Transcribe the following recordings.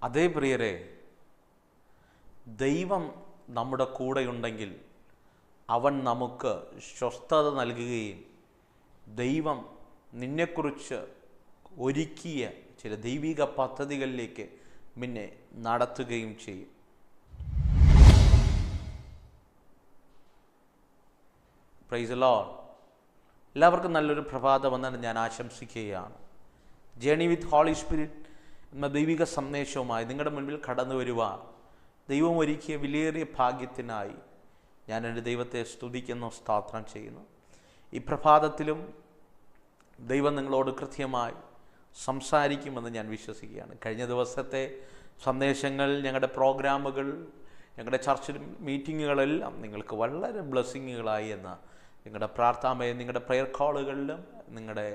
അതേ പ്രിയരെ, ദൈവം നമ്മുടെ കൂടെയുണ്ടെങ്കിൽ അവൻ നമുക്ക് സ്വസ്ഥത നൽകുകയും ദൈവം നിന്നെക്കുറിച്ച് ഒരുക്കിയ ചില ദൈവിക പദ്ധതികളിലേക്ക് നിന്നെ നടത്തുകയും ചെയ്യും. Praise the Lord. എല്ലാവർക്കും നല്ലൊരു പ്രഭാതമെന്നാണ് ഞാൻ ആശംസിക്കുകയാണ്. ജേണി വിത്ത് ഹോളി സ്പിരിറ്റ് എന്ന ദൈവിക സന്ദേശവുമായി നിങ്ങളുടെ മുൻപിൽ കടന്നു വരുവാൻ ദൈവം ഒരുക്കിയ വിലയേറിയ ഭാഗ്യത്തിനായി ഞാൻ എൻ്റെ ദൈവത്തെ സ്തുതിക്കുന്നു, സ്തോത്രം ചെയ്യുന്നു. ഈ പ്രഭാതത്തിലും ദൈവം നിങ്ങളോട് കൃത്യമായി സംസാരിക്കുമെന്ന് ഞാൻ വിശ്വസിക്കുകയാണ്. കഴിഞ്ഞ ദിവസത്തെ സന്ദേശങ്ങൾ, ഞങ്ങളുടെ പ്രോഗ്രാമുകൾ, ഞങ്ങളുടെ ചർച്ച് മീറ്റിങ്ങുകളെല്ലാം നിങ്ങൾക്ക് വളരെ ബ്ലെസ്സിങ്ങുകളായി എന്ന് നിങ്ങളുടെ പ്രാർത്ഥനയും നിങ്ങളുടെ പ്രെയർ കോളുകളിലും നിങ്ങളുടെ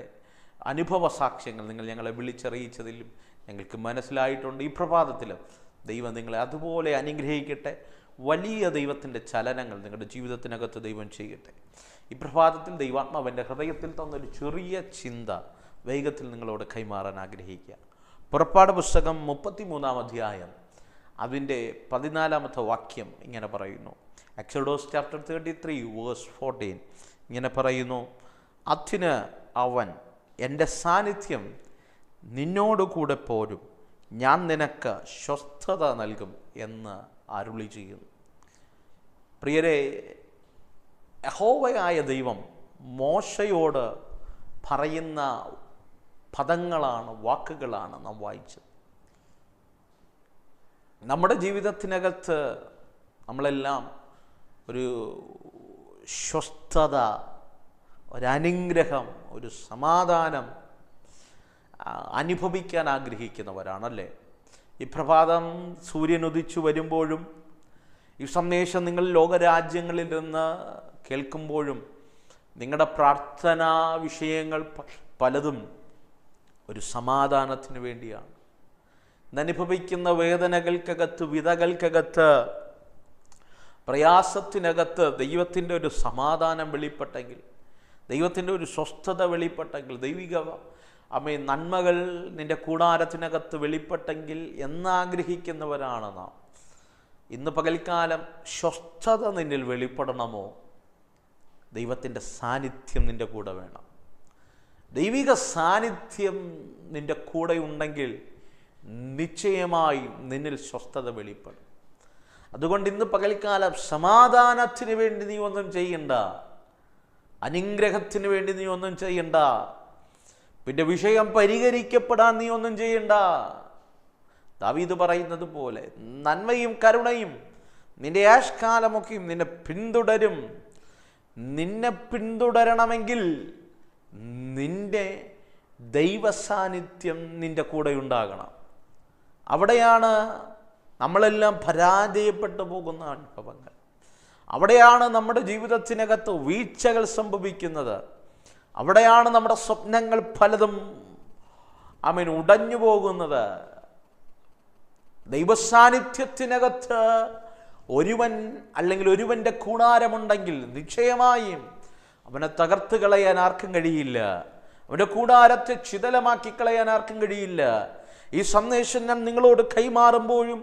അനുഭവ സാക്ഷ്യങ്ങൾ നിങ്ങൾ ഞങ്ങളെ വിളിച്ചറിയിച്ചതിലും ഞങ്ങൾക്ക് മനസ്സിലായിട്ടുണ്ട്. ഈ പ്രഭാതത്തിലും ദൈവം നിങ്ങളെ അതുപോലെ അനുഗ്രഹിക്കട്ടെ. വലിയ ദൈവത്തിൻ്റെ ചലനങ്ങൾ നിങ്ങളുടെ ജീവിതത്തിനകത്ത് ദൈവം ചെയ്യട്ടെ. ഈ പ്രഭാതത്തിൽ ദൈവാത്മാവിൻ്റെ ഹൃദയത്തിൽ തന്നൊരു ചെറിയ ചിന്ത വേഗത്തിൽ നിങ്ങളോട് കൈമാറാൻ ആഗ്രഹിക്കുക. പുറപ്പാട് പുസ്തകം 33 അധ്യായം അതിൻ്റെ 14 വാക്യം ഇങ്ങനെ പറയുന്നു. എക്സോഡസ് ചാപ്റ്റർ 33 വേഴ്സ് 14 ഇങ്ങനെ പറയുന്നു: അതിന് അവൻ, എൻ്റെ സാന്നിധ്യം നിന്നോട് കൂടെ പോരും, ഞാൻ നിനക്ക് സ്വസ്ഥത നൽകും എന്ന് അരുളി ചെയ്യുന്നു. പ്രിയരെ, യഹോവയായ ദൈവം മോശയോട് പറയുന്ന പദങ്ങളാണ്, വാക്കുകളാണ് നാം വായിച്ചത്. നമ്മുടെ ജീവിതത്തിനകത്ത് നമ്മളെല്ലാം ഒരു സ്വസ്ഥത, ഒരനുഗ്രഹം, ഒരു സമാധാനം അനുഭവിക്കാൻ ആഗ്രഹിക്കുന്നവരാണല്ലേ. ഈ പ്രഭാതം സൂര്യൻ ഉദിച്ചു വരുമ്പോഴും ഈ സന്ദേശം നിങ്ങൾ ലോകരാജ്യങ്ങളിൽ നിന്ന് കേൾക്കുമ്പോഴും നിങ്ങളുടെ പ്രാർത്ഥനാ വിഷയങ്ങൾ പലതും ഒരു സമാധാനത്തിന് വേണ്ടിയാണ്. ഇന്നനുഭവിക്കുന്ന വേദനകൾക്കകത്ത്, വിതകൾക്കകത്ത്, പ്രയാസത്തിനകത്ത് ദൈവത്തിൻ്റെ ഒരു സമാധാനം വെളിപ്പെട്ടെങ്കിൽ, ദൈവത്തിൻ്റെ ഒരു സ്വസ്ഥത വെളിപ്പെട്ടെങ്കിൽ, ദൈവിക നന്മകൾ നിൻ്റെ കൂടാരത്തിനകത്ത് വെളിപ്പെട്ടെങ്കിൽ എന്നാഗ്രഹിക്കുന്നവരാണ് നാം. ഇന്ന് പകൽക്കാലം സ്വസ്ഥത നിന്നിൽ വെളിപ്പെടണമോ? ദൈവത്തിൻ്റെ സാന്നിധ്യം നിൻ്റെ കൂടെ വേണം. ദൈവിക സാന്നിധ്യം നിൻ്റെ കൂടെ ഉണ്ടെങ്കിൽ നിശ്ചയമായും നിന്നിൽ സ്വസ്ഥത വെളിപ്പെടും. അതുകൊണ്ട് ഇന്ന് പകൽക്കാലം സമാധാനത്തിന് വേണ്ടി നീ ഒന്നും ചെയ്യണ്ട, അനുഗ്രഹത്തിന് വേണ്ടി നീ ഒന്നും ചെയ്യണ്ട, പിന്നെ വിഷയം പരിഹരിക്കപ്പെടാൻ നീ ഒന്നും ചെയ്യണ്ട. ദാവീദ് പറയുന്നത് പോലെ നന്മയും കരുണയും നിന്റെ ആയുഷ്കാലമൊക്കെയും നിന്നെ പിന്തുടരും. നിന്നെ പിന്തുടരണമെങ്കിൽ നിന്റെ ദൈവസാന്നിധ്യം നിന്റെ കൂടെ ഉണ്ടാകണം. അവിടെയാണ് നമ്മളെല്ലാം പരാജയപ്പെട്ടു പോകുന്ന അനുഭവങ്ങൾ. അവിടെയാണ് നമ്മുടെ ജീവിതത്തിനകത്ത് വീഴ്ചകൾ സംഭവിക്കുന്നത്. അവിടെയാണ് നമ്മുടെ സ്വപ്നങ്ങൾ പലതും ഉടഞ്ഞു പോകുന്നത്. ദൈവസാന്നിധ്യത്തിനകത്ത് ഒരുവൻ അല്ലെങ്കിൽ ഒരുവൻ്റെ കൂടാരമുണ്ടെങ്കിൽ നിശ്ചയമായും അവനെ തകർത്ത് കളയാൻ ആർക്കും കഴിയില്ല. അവൻ്റെ കൂടാരത്തെ ശിഥിലമാക്കി കളയാൻ ആർക്കും കഴിയില്ല. ഈ സന്ദേശം ഞാൻ നിങ്ങളോട് കൈമാറുമ്പോഴും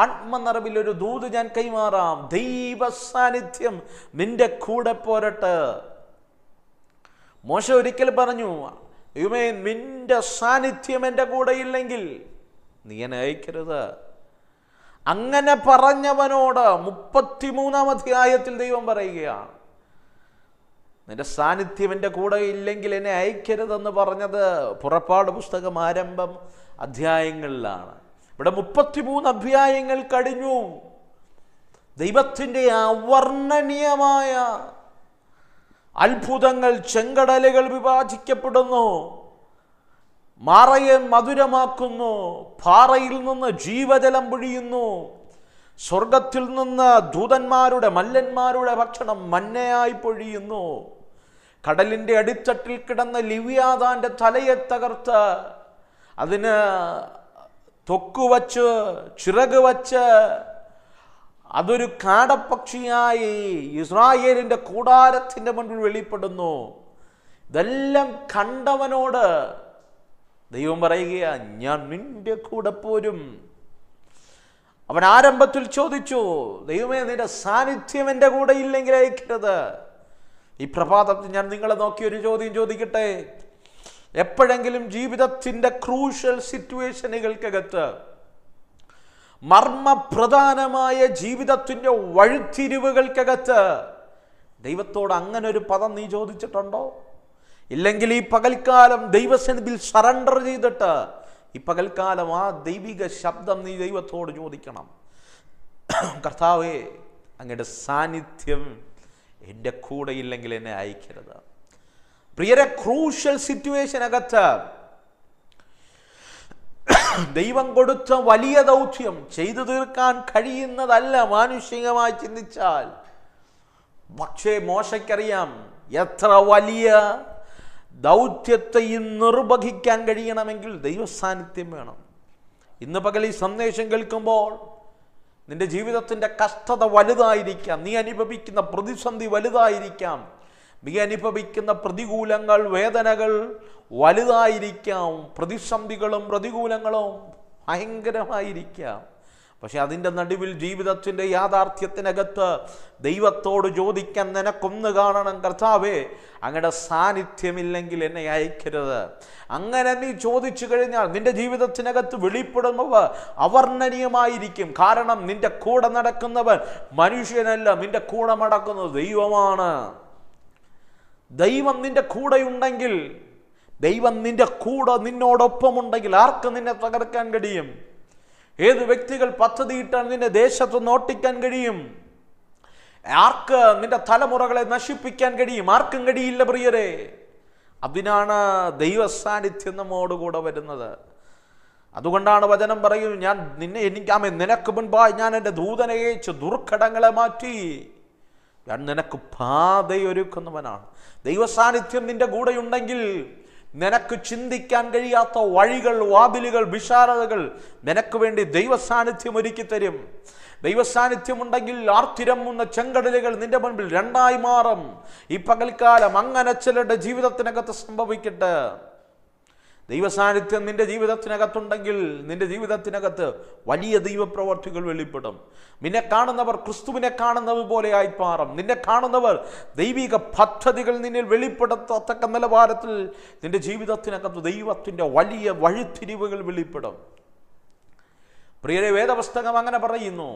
ആത്മനിറവിൽ ഒരു ദൂത് ഞാൻ കൈമാറാം. ദൈവ സാന്നിധ്യം നിന്റെ കൂടെ പോരട്ടെ. മോശ ഒരിക്കൽ പറഞ്ഞു, ദൈവമേ, നിന്റെ സാന്നിധ്യം എൻ്റെ കൂടെ ഇല്ലെങ്കിൽ നീ എന്നെ അയക്കരുത്. അങ്ങനെ പറഞ്ഞവനോട് 33 അധ്യായത്തിൽ ദൈവം പറയുകയാണ്, നിന്റെ സാന്നിധ്യം എൻ്റെ കൂടെ ഇല്ലെങ്കിൽ എന്നെ അയക്കരുതെന്ന് പറഞ്ഞത് പുറപ്പാട് പുസ്തകം ആരംഭം അധ്യായങ്ങളിലാണ്. ഇവിടെ 33 അധ്യായങ്ങൾ കഴിഞ്ഞു. ദൈവത്തിൻ്റെ അവർണ്ണനീയമായ അത്ഭുതങ്ങൾ, ചെങ്കടലുകൾ വിഭാജിക്കപ്പെടുന്നു, മാറയെ മധുരമാക്കുന്നു, പാറയിൽ നിന്ന് ജീവജലം പൊഴിയുന്നു, സ്വർഗത്തിൽ നിന്ന് ദൂതന്മാരുടെ മല്ലന്മാരുടെ ഭക്ഷണം മന്നയായി പൊഴിയുന്നു, കടലിൻ്റെ അടിത്തട്ടിൽ കിടന്ന ലിവ്യാതാൻ്റെ തലയെ തകർത്ത് അതിന് തൊക്കുവച്ച് ചിറക് വച്ച് അതൊരു കാടപ്പക്ഷിയായി ഇസ്രായേലിൻ്റെ കൂടാരത്തിൻ്റെ മുൻപിൽ വെളിപ്പെടുന്നു. ഇതെല്ലാം കണ്ടവനോട് ദൈവം പറയുകയാ, ഞാൻ നിന്റെ കൂടെ പോരും. അവൻ ആരംഭത്തിൽ ചോദിച്ചു, ദൈവമേ, നിന്റെ സാന്നിധ്യം എൻ്റെ കൂടെ ഇല്ലെങ്കിൽ അയക്കരുത്. ഈ പ്രഭാതത്തിൽ ഞാൻ നിങ്ങളെ നോക്കി ഒരു ചോദ്യം ചോദിക്കട്ടെ. എപ്പോഴെങ്കിലും ജീവിതത്തിൻ്റെ ക്രൂഷ്യൽ സിറ്റുവേഷനുകൾക്കകത്ത്, മർമ്മപ്രധാനമായ ജീവിതത്തിൻ്റെ വഴിത്തിരിവുകൾക്കകത്ത് ദൈവത്തോട് അങ്ങനെ ഒരു പദം നീ ചോദിച്ചിട്ടുണ്ടോ? ഇല്ലെങ്കിൽ ഈ പകൽക്കാലം ദൈവസന്നിധിയിൽ സറണ്ടർ ചെയ്തിട്ട് ഈ പകൽക്കാലം ആ ദൈവിക ശബ്ദം നീ ദൈവത്തോട് ചോദിക്കണം. കർത്താവേ, അങ്ങയുടെ സാന്നിധ്യം എൻ്റെ കൂടെ ഇല്ലെങ്കിൽ എന്നെ അയക്കരുത്. പ്രിയരെ, ക്രൂഷ്യൽ സിറ്റുവേഷനകത്ത് ദൈവം കൊടുത്ത വലിയ ദൗത്യം ചെയ്തു തീർക്കാൻ കഴിയുന്നതല്ല മാനുഷികമായി ചിന്തിച്ചാൽ. പക്ഷേ മോശയ്ക്കറിയാം എത്ര വലിയ ദൗത്യത്തെയും നിർവഹിക്കാൻ കഴിയണമെങ്കിൽ ദൈവസാന്നിധ്യം വേണം. ഇന്ന് പകൽ ഈ സന്ദേശം കേൾക്കുമ്പോൾ നിന്റെ ജീവിതത്തിൻ്റെ കഷ്ടത വലുതായിരിക്കാം, നീ അനുഭവിക്കുന്ന പ്രതിസന്ധി വലുതായിരിക്കാം, നീ അനുഭവിക്കുന്ന പ്രതികൂലങ്ങൾ, വേദനകൾ വലുതായിരിക്കാം, പ്രതിസന്ധികളും പ്രതികൂലങ്ങളും ഭയങ്കരമായിരിക്കാം. പക്ഷെ അതിൻ്റെ നടുവിൽ ജീവിതത്തിൻ്റെ യാഥാർത്ഥ്യത്തിനകത്ത് ദൈവത്തോട് ചോദിക്കാൻ നിനക്കൊന്ന് കാണണം, കർത്താവേ, അങ്ങയുടെ സാന്നിധ്യമില്ലെങ്കിൽ എന്നെ അയക്കരുത്. അങ്ങനെ നീ ചോദിച്ചു കഴിഞ്ഞാൽ നിന്റെ ജീവിതത്തിനകത്ത് വെളിപ്പെടുന്നവ അവർണ്ണനീയമായിരിക്കും. കാരണം നിന്റെ കൂടെ നടക്കുന്നവൻ മനുഷ്യനല്ല, നിന്റെ കൂടെ നടക്കുന്നത് ദൈവമാണ്. ദൈവം നിന്റെ കൂടെയുണ്ടെങ്കിൽ, ദൈവം നിന്റെ കൂടെ നിന്നോടൊപ്പമുണ്ടെങ്കിൽ ആർക്ക് നിന്നെ തകർക്കാൻ കഴിയും? ഏത് വ്യക്തികൾ പദ്ധതിയിട്ടാൽ നിന്റെ ദേശത്ത് നോട്ടിക്കാൻ കഴിയും? ആർക്ക് നിന്റെ തലമുറകളെ നശിപ്പിക്കാൻ കഴിയും? ആർക്കും കഴിയില്ല പ്രിയരെ. അതിനാണ് ദൈവസാന്നിധ്യം നമ്മോടുകൂടെ വരുന്നത്. അതുകൊണ്ടാണ് വചനം പറയും, ഞാൻ നിനക്ക് മുൻപായി ഞാൻ എൻ്റെ ദൂതനെ അയച്ച് ദുർഘടങ്ങളെ മാറ്റി ഞാൻ നിനക്ക് പാതയൊരുക്കുന്നവനാണ്. ദൈവസാന്നിധ്യം നിന്റെ കൂടെയുണ്ടെങ്കിൽ നിനക്ക് ചിന്തിക്കാൻ കഴിയാത്ത വഴികൾ, വാതിലുകൾ, വിശാലതകൾ നിനക്ക് വേണ്ടി ദൈവസാന്നിധ്യം ഒരുക്കി തരും. ദൈവസാന്നിധ്യമുണ്ടെങ്കിൽ ആർത്തിരമ്മുന്ന ചെങ്കടലുകൾ നിന്റെ മുൻപിൽ രണ്ടായി മാറും. ഈ പകൽക്കാലം അങ്ങനെ ചിലരുടെ ജീവിതത്തിനകത്ത് സംഭവിക്കട്ടെ. ദൈവസാന്നിധ്യം നിന്റെ ജീവിതത്തിനകത്തുണ്ടെങ്കിൽ നിന്റെ ജീവിതത്തിനകത്ത് വലിയ ദൈവപ്രവർത്തികൾ വെളിപ്പെടും. നിന്നെ കാണുന്നവർ ക്രിസ്തുവിനെ കാണുന്നത് പോലെ ആയി മാറും. നിന്നെ കാണുന്നവർ ദൈവിക പദ്ധതികൾ നിന്നിൽ വെളിപ്പെടുത്തത്തക്ക നിലവാരത്തിൽ നിന്റെ ജീവിതത്തിനകത്ത് ദൈവത്തിൻ്റെ വലിയ വഴിത്തിരിവുകൾ വെളിപ്പെടും. പ്രിയരെ, വേദപുസ്തകം അങ്ങനെ പറയുന്നു,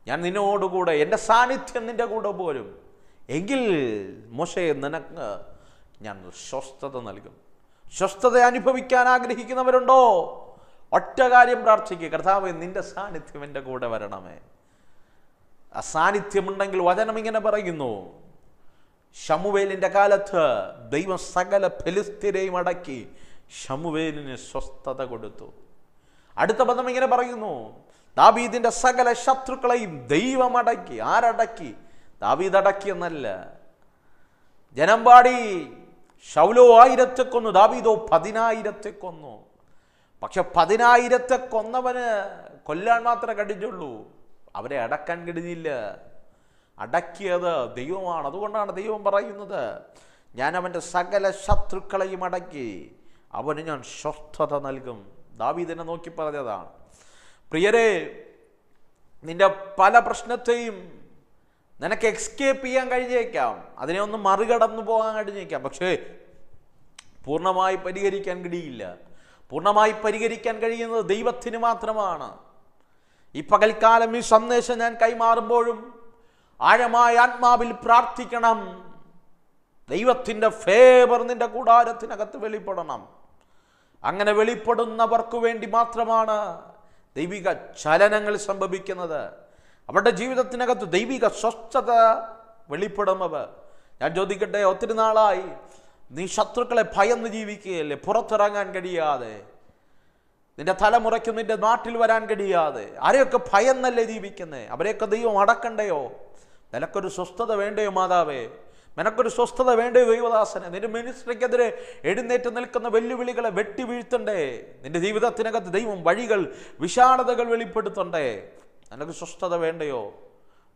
ഞാൻ നിന്നോടുകൂടെ, എൻ്റെ സാന്നിധ്യം നിന്റെ കൂടെ പോരും എങ്കിൽ മോശയെ നിനക്ക് ഞാൻ സ്വസ്ഥത നൽകും. സ്വസ്ഥത അനുഭവിക്കാൻ ആഗ്രഹിക്കുന്നവരുണ്ടോ? ഒറ്റ കാര്യം പ്രാർത്ഥിക്കുക, കർത്താവേ, നിന്റെ സാന്നിധ്യം എൻ്റെ കൂടെ വരണമേ. ആ സാന്നിധ്യമുണ്ടെങ്കിൽ വചനം ഇങ്ങനെ പറയുന്നു, ശമൂവേലിൻ്റെ കാലത്ത് ദൈവം സകല ഫെലിസ്ത്യരെയും അടക്കി ശമൂവേലിന് സ്വസ്ഥത കൊടുത്തു. അടുത്ത പദം ഇങ്ങനെ പറയുന്നു, ദാവീദിന്റെ സകല ശത്രുക്കളെയും ദൈവം അടക്കി. ആരടക്കി? ദാവീദ് അടക്കിയെന്നല്ല. ജനം പാടി, ശൗലോ 1000 കൊന്നു, ദാവീദോ 10,000 കൊന്നു. പക്ഷെ 10,000 കൊന്നവന് കൊല്ലാൻ മാത്രമേ കഴിഞ്ഞുള്ളൂ, അവരെ അടക്കാൻ കഴിഞ്ഞില്ല. അടക്കിയത് ദൈവമാണ്. അതുകൊണ്ടാണ് ദൈവം പറയുന്നത്, ഞാൻ അവൻ്റെ സകല ശത്രുക്കളെയും അടക്കി അവന് ഞാൻ സ്വസ്ഥത നൽകും. ദാവീദിനെ നോക്കി പറഞ്ഞതാണ്. പ്രിയരെ, നിന്റെ പല പ്രശ്നത്തെയും നിനക്ക് എസ്കേപ്പ് ചെയ്യാൻ കഴിഞ്ഞേക്കാം, അതിനെ ഒന്ന് മറികടന്നു പോകാൻ കഴിഞ്ഞേക്കാം, പക്ഷേ പൂർണ്ണമായി പരിഹരിക്കാൻ കഴിയില്ല. പൂർണ്ണമായി പരിഹരിക്കാൻ കഴിയുന്നത് ദൈവത്തിന് മാത്രമാണ്. ഈ പകൽക്കാലം ഈ സന്ദേശം ഞാൻ കൈമാറുമ്പോഴും ആഴമായ ആത്മാവിൽ പ്രാർത്ഥിക്കണം. ദൈവത്തിൻ്റെ ഫേവർ നിന്റെ കൂടാരത്തിനകത്ത് വെളിപ്പെടണം. അങ്ങനെ വെളിപ്പെടുന്നവർക്ക് വേണ്ടി മാത്രമാണ് ദൈവിക ചലനങ്ങൾ സംഭവിക്കുന്നത്. അവരുടെ ജീവിതത്തിനകത്ത് ദൈവിക സ്വസ്ഥത വെളിപ്പെടുന്നവർ. ഞാൻ ചോദിക്കട്ടെ, ഒത്തിരി നാളായി നീ ശത്രുക്കളെ ഭയന്ന് ജീവിക്കുകയല്ലേ? പുറത്തിറങ്ങാൻ കഴിയാതെ, നിന്റെ തലമുറയ്ക്ക് നിന്റെ നാട്ടിൽ വരാൻ കഴിയാതെ, ആരെയൊക്കെ ഭയന്നല്ലേ ജീവിക്കുന്നേ? അവരെയൊക്കെ ദൈവം അടക്കണ്ടയോ? നിനക്കൊരു സ്വസ്ഥത വേണ്ടയോ മാതാവേ? നിനക്കൊരു സ്വസ്ഥത വേണ്ടയോ ദൈവദാസനെ? നിന്റെ മിനിസ്ട്രിക്കെതിരെ എഴുന്നേറ്റ് നിൽക്കുന്ന വെല്ലുവിളികളെ വെട്ടി വീഴ്ത്തണ്ടേ? നിന്റെ ജീവിതത്തിനകത്ത് ദൈവം വഴികൾ, വിശാലതകൾ വെളിപ്പെടുത്തണ്ടേ? നിനക്ക് സ്വസ്ഥത വേണ്ടയോ?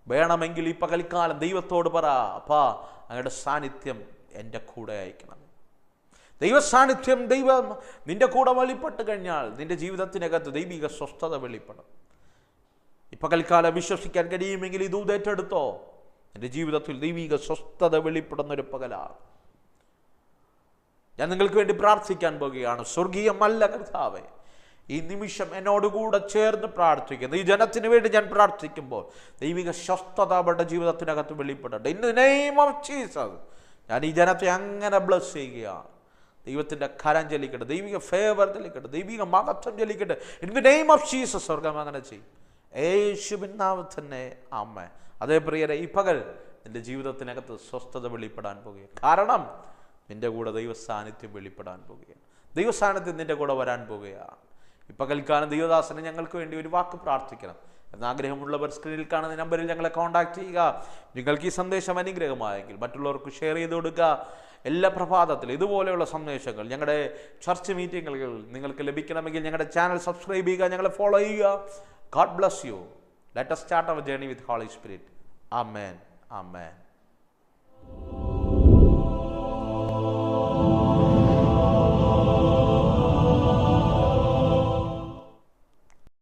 വേണമെങ്കിൽ ഈ പകൽക്കാലം ദൈവത്തോട് പറ, അപ്പാ, അങ്ങയുടെ സാന്നിധ്യം എൻ്റെ കൂടെ അയക്കണം. ദൈവ സാന്നിധ്യം ദൈവം നിന്റെ കൂടെ വെളിപ്പെട്ട് കഴിഞ്ഞാൽ നിന്റെ ജീവിതത്തിനകത്ത് ദൈവിക സ്വസ്ഥത വെളിപ്പെടും. ഇപ്പം കൽക്കാലം വിശ്വസിക്കാൻ കഴിയുമെങ്കിൽ ഇത് ഏറ്റെടുത്തോ. എൻ്റെ ജീവിതത്തിൽ ദൈവിക സ്വസ്ഥത വെളിപ്പെടുന്നൊരു പകലാണ്. ഞാൻ നിങ്ങൾക്ക് വേണ്ടി പ്രാർത്ഥിക്കാൻ പോകുകയാണ്. സ്വർഗീയമല്ല കർത്താവേ, ഈ നിമിഷം എന്നോടുകൂടെ ചേർന്ന് പ്രാർത്ഥിക്കുന്നു. ഈ ജനത്തിന് വേണ്ടി ഞാൻ പ്രാർത്ഥിക്കുമ്പോൾ ദൈവിക സ്വസ്ഥത അവരുടെ ജീവിതത്തിനകത്ത് വെളിപ്പെടട്ടെ. In the name of Jesus ഞാൻ ഈ ജനത്തെ അങ്ങനെ ബ്ലസ് ചെയ്യുകയാണ്. ദൈവത്തിൻ്റെ കരം ചലിക്കട്ടെ, ദൈവിക ഫേവർ ചലിക്കട്ടെ, ദൈവിക മഹത്വം ചലിക്കട്ടെ. In the name of Jesus സ്വർഗം അങ്ങനെ ചെയ്യും. യേശുവിൻ നാമത്തിൽ തന്നെ ആമേൻ. അതേ പ്രിയരെ, ഈ പകൽ നിൻ്റെ ജീവിതത്തിനകത്ത് സ്വസ്ഥത വെളിപ്പെടാൻ പോകുകയാണ്. കാരണം നിൻ്റെ കൂടെ ദൈവ സാന്നിധ്യം വെളിപ്പെടാൻ പോകുകയാണ്. ദൈവ സാന്നിധ്യം നിൻ്റെ കൂടെ വരാൻ പോകുകയാണ്. ഈ പകൽക്കാലം ദൈവദാസനെ ഞങ്ങൾക്ക് വേണ്ടി ഒരു വാക്ക് പ്രാർത്ഥിക്കണം എന്നാഗ്രഹമുള്ളവർ സ്ക്രീനിൽ കാണുന്ന നമ്പറിൽ ഞങ്ങളെ കോൺടാക്ട് ചെയ്യുക. നിങ്ങൾക്ക് ഈ സന്ദേശം അനുഗ്രഹമായെങ്കിൽ മറ്റുള്ളവർക്ക് ഷെയർ ചെയ്ത് കൊടുക്കുക. എല്ലാ പ്രഭാതത്തിലും ഇതുപോലെയുള്ള സന്ദേശങ്ങൾ ഞങ്ങളുടെ ചർച്ച് മീറ്റിങ്ങുകൾ നിങ്ങൾക്ക് ലഭിക്കണമെങ്കിൽ ഞങ്ങളുടെ ചാനൽ സബ്സ്ക്രൈബ് ചെയ്യുക, ഞങ്ങളെ ഫോളോ ചെയ്യുക. God bless you. Let us start our journey with Holy Spirit. Amen. Amen.